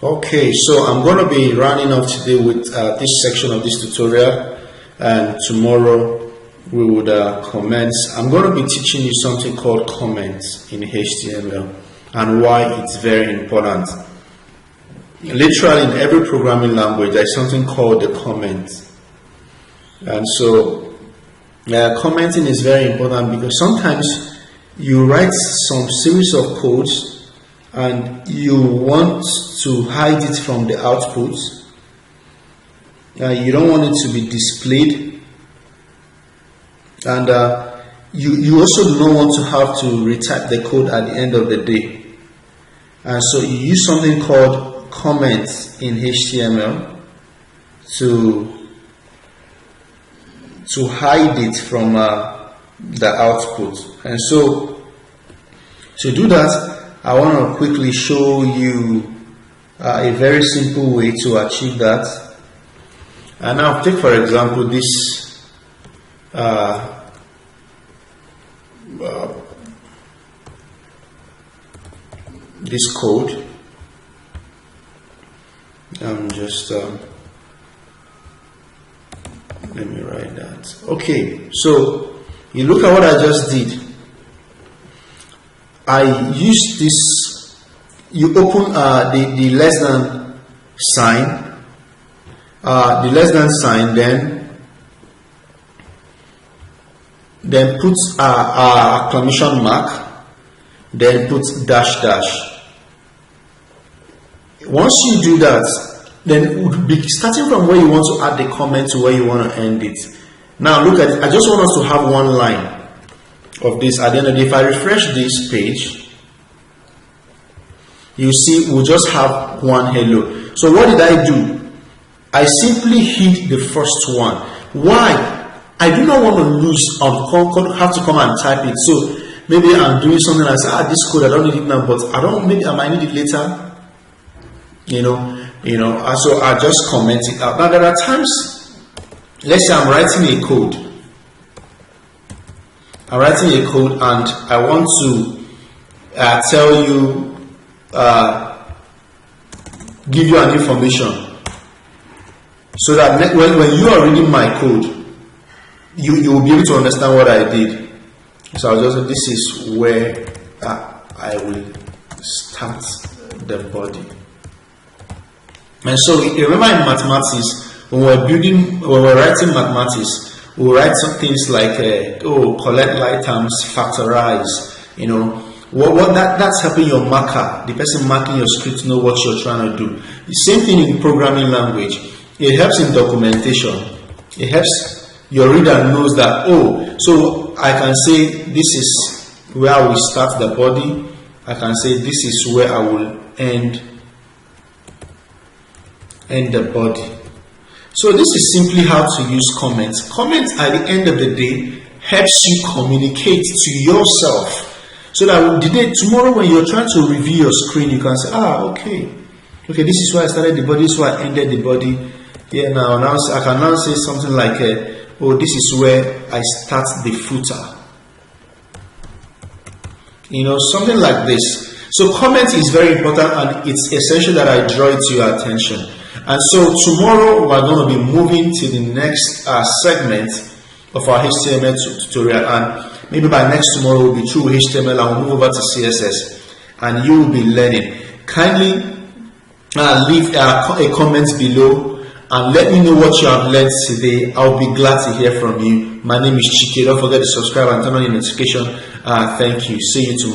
Okay, so I'm going to be running off today with this section of this tutorial, and tomorrow we would commence. I'm going to be teaching you something called comments in HTML and why it's very important. Literally in every programming language there's something called the comment, and so commenting is very important because sometimes you write some series of codes and you want to hide it from the output. You don't want it to be displayed, and you also do not want to have to retype the code at the end of the day. And so you use something called comments in HTML to hide it from the output. And so to do that, I want to quickly show you a very simple way to achieve that. And now take for example this this code. Just let me write that. Okay, so you look at what I just did. I use this. You open the less than sign, then put a exclamation mark, then put dash dash. Once you do that, then it would be starting from where you want to add the comment to where you want to end it. Now look at it. I just want us to have one line of this at the end of the day. If I refresh this page, you see we'll just have one hello. So what did I do? I simply hid the first one. Why? I do not want to lose have to come and type it. So maybe I'm doing something like this code, I don't need it now, but maybe I might need it later. So I just comment it out. Now there are times, let's say I'm writing a code. I'm writing a code and I want to tell you, give you an information, so that when you are reading my code, you will be able to understand what I did. So I'll just say this is where I will start the body. And so remember in mathematics, when we're writing mathematics, we write some things like collect items, factorize. That's helping your marker, the person marking your script, know what you're trying to do. The same thing in programming language. It helps in documentation. It helps your reader knows that, so I can say this is where I will start the body. I can say this is where I will end the body. So this is simply how to use comments. Comments at the end of the day helps you communicate to yourself, so that tomorrow when you're trying to review your screen, you can say, okay, this is where I started the body, this is where I ended the body. Now I can now say something like, this is where I start the footer. Something like this. So comment is very important, and it's essential that I draw it to your attention. And so tomorrow we're going to be moving to the next segment of our HTML tutorial, and maybe by next tomorrow we'll be through HTML and we'll move over to CSS, and you will be learning. Kindly leave a comment below and let me know what you have learned today. I'll be glad to hear from you. My name is Chike. Don't forget to subscribe and turn on your notification. Thank you. See you tomorrow.